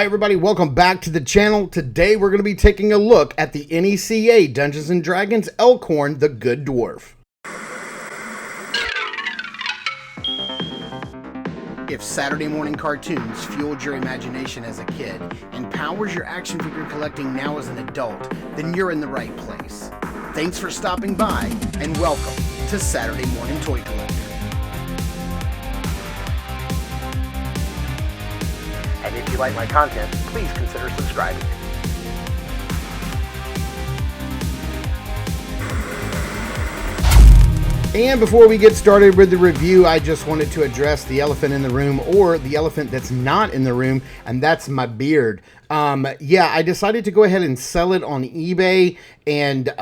Hi everybody, welcome back to the channel. Today we're going to be taking a look at the NECA Dungeons & Dragons Elkhorn the Good Dwarf. If Saturday morning cartoons fueled your imagination as a kid and powers your action figure collecting now as an adult, then you're in the right place. Thanks for stopping by and welcome to Saturday Morning Toy Collector. And if you like my content, please consider subscribing. And before we get started with the review, I just wanted to address the elephant in the room, or the elephant that's not in the room, and that's my beard. Yeah, I decided to go ahead and sell it on eBay, and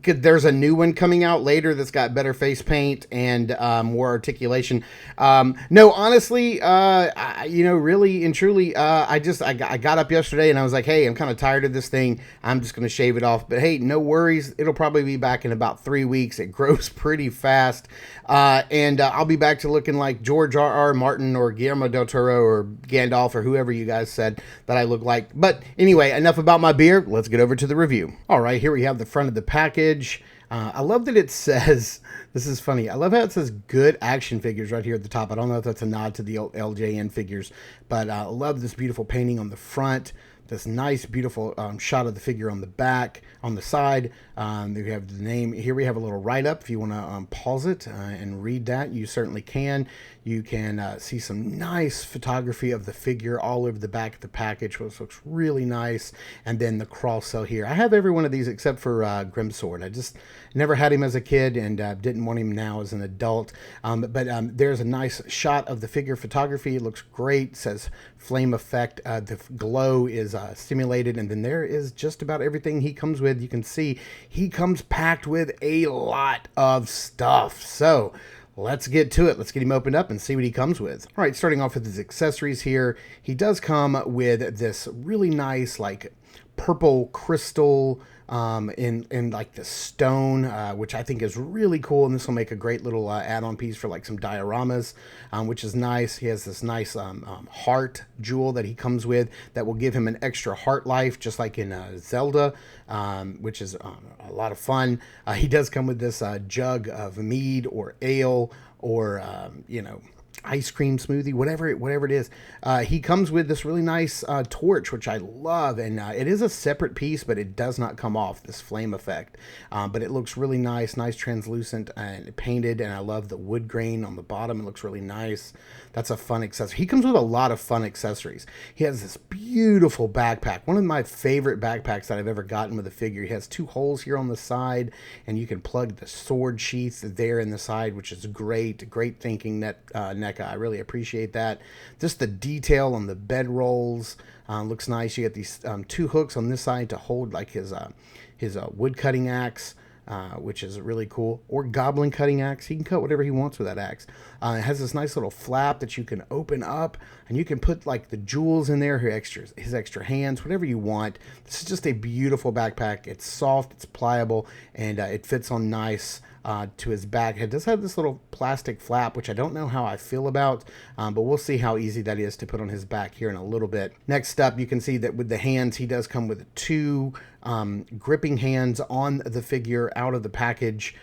there's a new one coming out later that's got better face paint and more articulation. No, honestly, really and truly, I got up yesterday and I was like, hey, I'm kind of tired of this thing. I'm just going to shave it off. But hey, no worries. It'll probably be back in about 3 weeks. It grows pretty fast. And I'll be back to looking like George R.R. Martin or Guillermo del Toro or Gandalf or whoever you guys said that I look like. But anyway, enough about my beard. Let's get over to the review. All right, here we have the front of the package. I love that it says, this is funny, I love how it says good action figures right here at the top. I don't know if that's a nod to the old LJN figures, but I love this beautiful painting on the front. This nice, beautiful shot of the figure on the back, on the side. We have the name. Here we have a little write-up. If you want to pause it and read that, you certainly can. You can see some nice photography of the figure all over the back of the package, which looks really nice. And then the cross cell here. I have every one of these except for Grimsword. I just never had him as a kid and didn't want him now as an adult. But there's a nice shot of the figure photography. It looks great. It says flame effect. The glow is stimulated, and then there is just about everything he comes with. You can see he comes packed with a lot of stuff. So let's get to it. Let's get him opened up and see what he comes with. All right, starting off with his accessories here. He does come with this really nice, like, purple crystal in like the stone, which I think is really cool, and this will make a great little add-on piece for like some dioramas, which is nice. He has this nice heart jewel that he comes with that will give him an extra heart life, just like in Zelda, which is a lot of fun. He does come with this jug of mead or ale or ice cream smoothie, whatever it is. He comes with this really nice torch, which I love, and it is a separate piece, but it does not come off, this flame effect. But it looks really nice translucent and painted, and I love the wood grain on the bottom. It looks really nice. That's a fun accessory. He comes with a lot of fun accessories. He has this beautiful backpack, one of my favorite backpacks that I've ever gotten with a figure. He has 2 holes here on the side, and you can plug the sword sheath there in the side, which is great thinking, NECA. I really appreciate that. Just the detail on the bed rolls looks nice. You get these 2 hooks on this side to hold like his wood cutting axe, which is really cool, or goblin cutting axe. He can cut whatever he wants with that axe. It has this nice little flap that you can open up, and you can put like the jewels in there, his extra hands, whatever you want. This is just a beautiful backpack. It's soft, it's pliable, and it fits on nice to his back. It does have this little plastic flap, which I don't know how I feel about, but we'll see how easy that is to put on his back here in a little bit. Next up, you can see that with the hands, he does come with 2 gripping hands on the figure out of the package,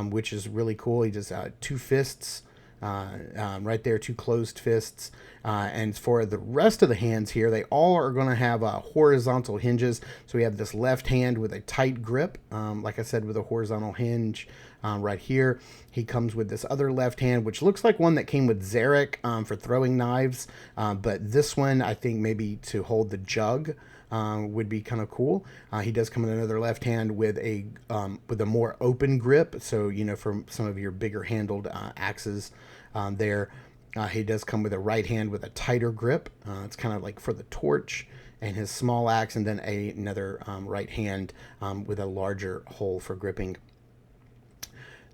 which is really cool. He does 2 fists right there, 2 closed fists. And for the rest of the hands here, they all are going to have horizontal hinges. So we have this left hand with a tight grip, like I said, with a horizontal hinge right here. He comes with this other left hand, which looks like one that came with Zarek for throwing knives. But this one, I think maybe to hold the jug would be kind of cool. He does come with another left hand with a more open grip. So, for some of your bigger handled axes there. He does come with a right hand with a tighter grip. It's kind of like for the torch and his small axe, and then another right hand with a larger hole for gripping.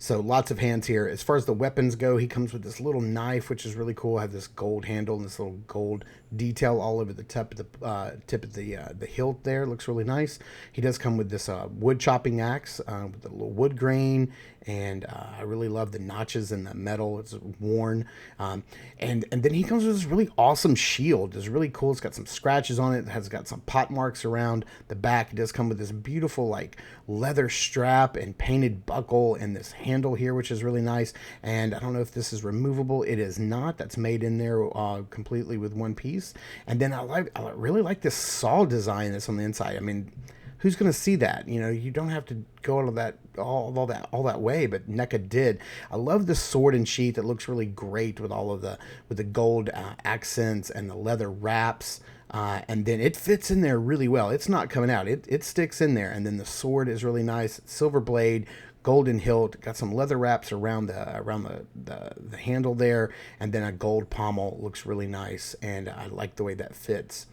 So lots of hands here. As far as the weapons go, he comes with this little knife, which is really cool. I have this gold handle and this little gold detail all over the tip of the hilt there. Looks really nice. He does come with this wood chopping axe with a little wood grain, and I really love the notches in the metal. It's worn, and then he comes with this really awesome shield. It's really cool. It's got some scratches on it. It has got some pot marks around the back. It does come with this beautiful like leather strap and painted buckle and this handle here, which is really nice. And I don't know if this is removable. It is not. That's made in there completely with one piece. And then I really like this saw design that's on the inside. I mean, who's going to see that? You know, you don't have to go all that way, but NECA did. I love the sword and sheath. It looks really great with all of the gold accents and the leather wraps. And then it fits in there really well. It's not coming out. It sticks in there. And then the sword is really nice. Silver blade, golden hilt, got some leather wraps around the handle there, and then a gold pommel. Looks really nice, and I like the way that fits.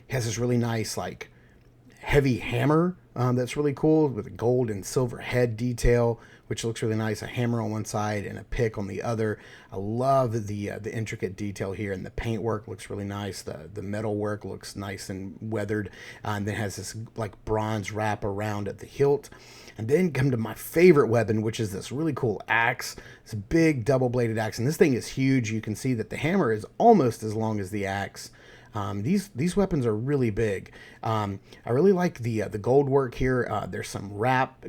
It has this really nice like heavy hammer that's really cool with a gold and silver head detail, which looks really nice. A hammer on one side and a pick on the other. I love the intricate detail here, and the paintwork looks really nice. The metal work looks nice and weathered, and then has this like bronze wrap around at the hilt. And then come to my favorite weapon, which is this really cool axe. It's a big double-bladed axe, and this thing is huge. You can see that the hammer is almost as long as the axe. These weapons are really big. I really like the gold work here. There's some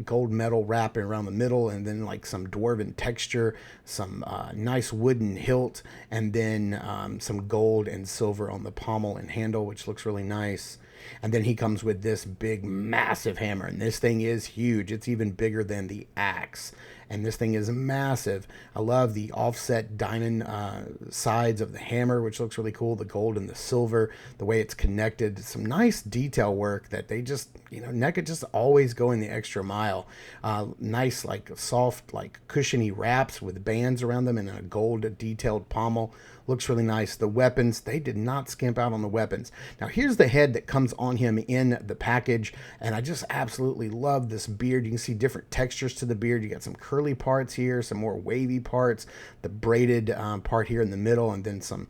gold metal wrapping around the middle, and then like some dwarven texture, some nice wooden hilt, and then some gold and silver on the pommel and handle, which looks really nice. And then he comes with this big, massive hammer, and this thing is huge. It's even bigger than the axe, and this thing is massive. I love the offset diamond sides of the hammer, which looks really cool. The gold and the silver, the way it's connected. Some nice detail work that they just, NECA just always going the extra mile. Nice, like soft, like cushiony wraps with bands around them and a gold detailed pommel. Looks really nice. The weapons, they did not skimp out on the weapons. Now here's the head that comes on him in the package, and I just absolutely love this beard. You can see different textures to the beard. You got some curly parts here, some more wavy parts, the braided part here in the middle, and then some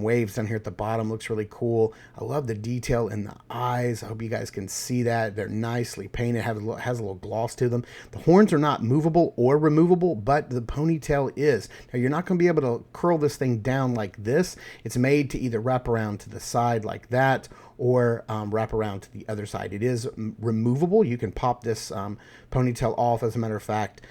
waves down here at the bottom. Looks really cool. I love the detail in the eyes. I hope you guys can see that. They're nicely painted. Has a little gloss to them. The horns are not movable or removable, but the ponytail is. Now you're not going to be able to curl this thing down like this. It's made to either wrap around to the side like that, or wrap around to the other side. It is removable. You can pop this ponytail off. As a matter of fact,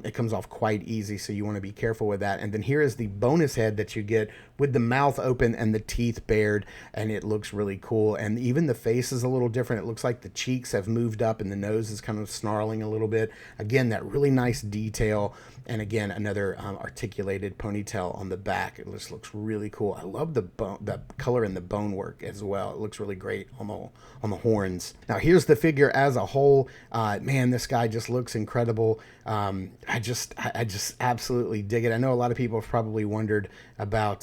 it comes off quite easy, so you want to be careful with that. And then here is the bonus head that you get with the mouth open and the teeth bared, and it looks really cool. And even the face is a little different. It looks like the cheeks have moved up and the nose is kind of snarling a little bit. Again, that really nice detail. And again, another articulated ponytail on the back. It just looks really cool. I love the color and the bone work as well. It looks really great on the horns. Now here's the figure as a whole. Man, this guy just looks incredible. I just absolutely dig it. I know a lot of people have probably wondered about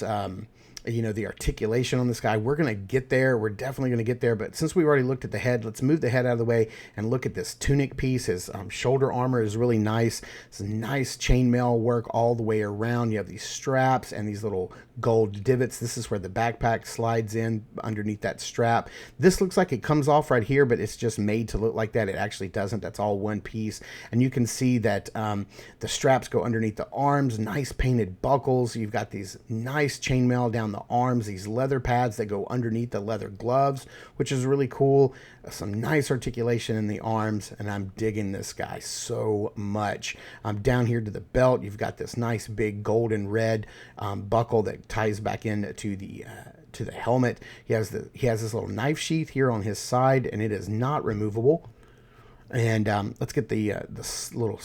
the articulation on this guy. We're going to get there. We're definitely going to get there. But since we already looked at the head, let's move the head out of the way and look at this tunic piece. His shoulder armor is really nice. It's nice chainmail work all the way around. You have these straps and these little gold divots. This is where the backpack slides in underneath that strap. This looks like it comes off right here, but it's just made to look like that. It actually doesn't. That's all one piece. And you can see that the straps go underneath the arms. Nice painted buckles. You've got these nice chainmail down the arms, these leather pads that go underneath the leather gloves, which is really cool. Some nice articulation in the arms, and I'm digging this guy so much. Down here to the belt, you've got this nice big golden red buckle that ties back into the helmet. He has this little knife sheath here on his side, and it is not removable. And let's get this little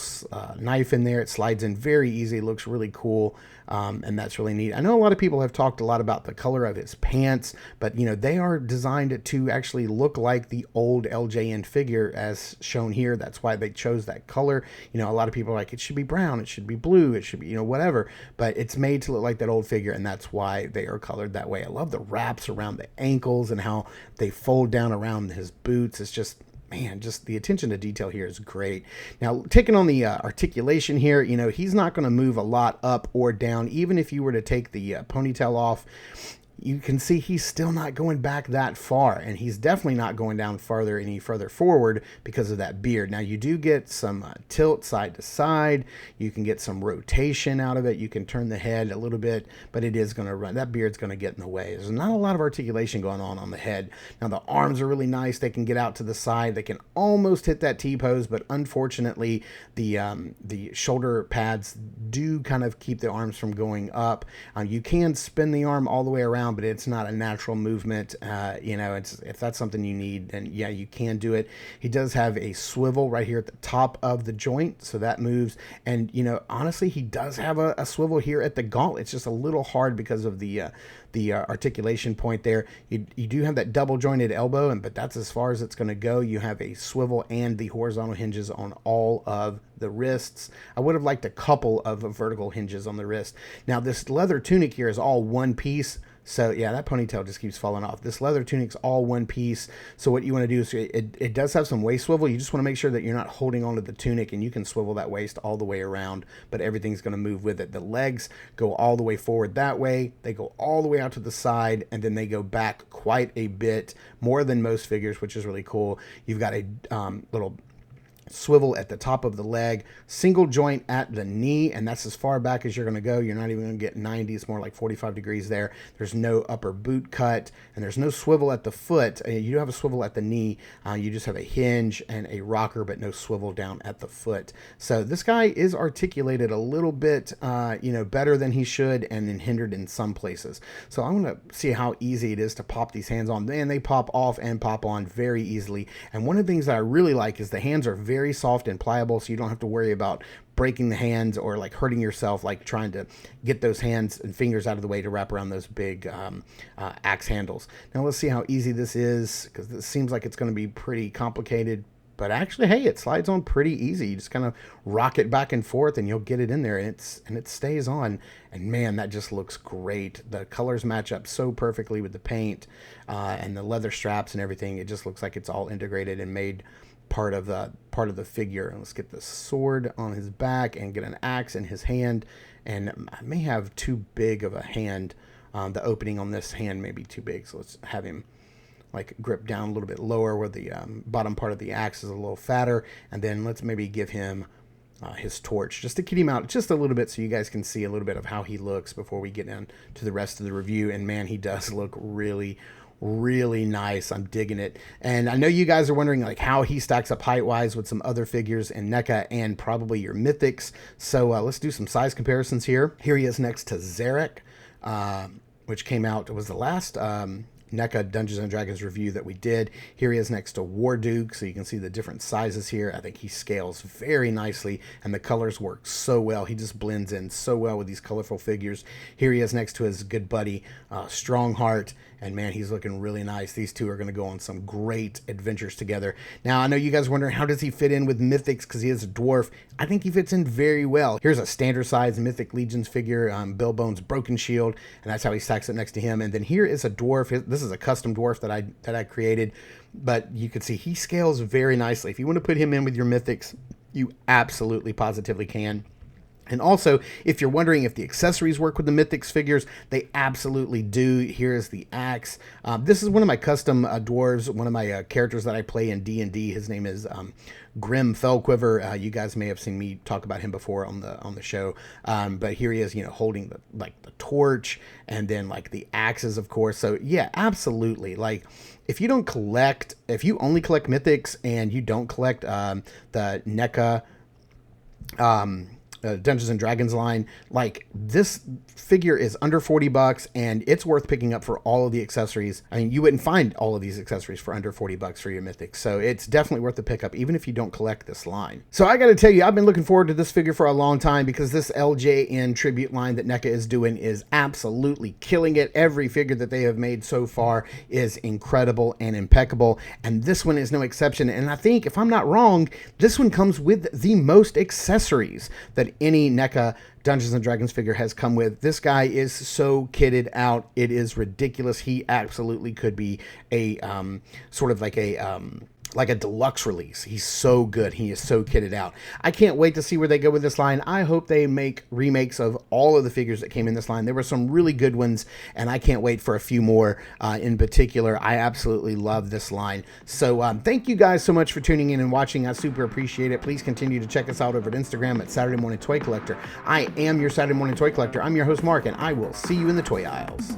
knife in there. It slides in very easy. It looks really cool, and that's really neat. I know a lot of people have talked a lot about the color of his pants, but they are designed to actually look like the old LJN figure as shown here. That's why they chose that color. A lot of people are like, it should be brown, it should be blue, it should be whatever, but it's made to look like that old figure, and that's why they are colored that way. I love the wraps around the ankles and how they fold down around his boots. It's just man, just the attention to detail here is great. Now, taking on the articulation here, you know, he's not going to move a lot up or down. Even if you were to take the ponytail off, you can see he's still not going back that far, and he's definitely not going down any further forward because of that beard. Now, you do get some tilt side to side. You can get some rotation out of it. You can turn the head a little bit, but it is going to run. That beard's going to get in the way. There's not a lot of articulation going on the head. Now, the arms are really nice. They can get out to the side. They can almost hit that T-pose, but unfortunately, the shoulder pads do kind of keep the arms from going up. You can spin the arm all the way around, but it's not a natural movement. You know, if that's something you need, then yeah, you can do it. He does have a swivel right here at the top of the joint, so that moves. And you know, honestly, he does have a swivel here at the gauntlet. It's just a little hard because of the articulation point there. You do have that double jointed elbow, but that's as far as it's going to go. You have a swivel and the horizontal hinges on all of the wrists. I would have liked a couple of vertical hinges on the wrist. Now, this leather tunic here is all one piece. So yeah, that ponytail just keeps falling off. This leather tunic's all one piece. So what you want to do is it does have some waist swivel. You just want to make sure that you're not holding onto the tunic, and you can swivel that waist all the way around, but everything's going to move with it. The legs go all the way forward that way. They go all the way out to the side, and then they go back quite a bit more than most figures, which is really cool. You've got a little swivel at the top of the leg, single joint at the knee, and that's as far back as you're going to go. You're not even going to get 90. It's more like 45 degrees there. There's no upper boot cut, and there's no swivel at the foot. You do have a swivel at the knee. You just have a hinge and a rocker, but no swivel down at the foot. So this guy is articulated a little bit, you know, better than he should, and then hindered in some places. So I'm going to see how easy it is to pop these hands on. And they pop off and pop on very easily. And one of the things that I really like is the hands are very soft and pliable, so you don't have to worry about breaking the hands or like hurting yourself, like trying to get those hands and fingers out of the way to wrap around those big axe handles. Now let's see how easy this is, because this seems like it's going to be pretty complicated, but actually, hey, it slides on pretty easy. You just kind of rock it back and forth, and you'll get it in there, and it stays on. And man, that just looks great. The colors match up so perfectly with the paint and the leather straps and everything. It just looks like it's all integrated and made part of the figure. And let's get the sword on his back and get an axe in his hand. And I may have too big of a hand. The opening on this hand may be too big, so let's have him like grip down a little bit lower where the bottom part of the axe is a little fatter. And then let's maybe give him his torch just to kid him out just a little bit, so you guys can see a little bit of how he looks before we get into the rest of the review. And man, he does look really nice. I'm digging it. And I know you guys are wondering like how he stacks up height wise with some other figures in NECA and probably your mythics. So let's do some size comparisons here. Here he is next to Zarek, which came out, it was the last NECA Dungeons and Dragons review that we did. Here he is next to Warduke, so you can see the different sizes here. I think he scales very nicely, and the colors work so well. He just blends in so well with these colorful figures. Here he is next to his good buddy Strongheart, and man, he's looking really nice. These two are going to go on some great adventures together. Now, I know you guys are wondering, how does he fit in with Mythics because he is a dwarf? I think he fits in very well. Here's a standard size Mythic Legions figure, Bilbone's Broken Shield, and that's how he stacks up next to him. And then here is a dwarf. This is a custom dwarf that I created, but you can see he scales very nicely. If you want to put him in with your Mythics, you absolutely positively can. And also, if you're wondering if the accessories work with the Mythics figures, they absolutely do. Here is the axe. This is one of my custom dwarves, one of my characters that I play in D&D. His name is Grim Fellquiver. You guys may have seen me talk about him before on the show. But here he is, holding the torch, and then like the axes, of course. So yeah, absolutely. Like, if you only collect Mythics and you don't collect the NECA Dungeons and Dragons line, like, this figure is under $40 and it's worth picking up for all of the accessories. I mean, you wouldn't find all of these accessories for under $40 for your Mythics, so it's definitely worth the pickup even if you don't collect this line. So I gotta tell you, I've been looking forward to this figure for a long time, because this LJN tribute line that NECA is doing is absolutely killing it. Every figure that they have made so far is incredible and impeccable, and this one is no exception. And I think, if I'm not wrong, this one comes with the most accessories that any NECA Dungeons and Dragons figure has come with. This guy is so kitted out, it is ridiculous. He absolutely could be a sort of like a like a deluxe release. He's so good. He is so kitted out. I can't wait to see where they go with this line. I hope they make remakes of all of the figures that came in this line. There were some really good ones, and I can't wait for a few more in particular. I absolutely love this line. So thank you guys so much for tuning in and watching. I super appreciate it. Please continue to check us out over at Instagram at Saturday Morning Toy Collector. I am your Saturday Morning Toy Collector. I'm your host, Mark, and I will see you in the toy aisles.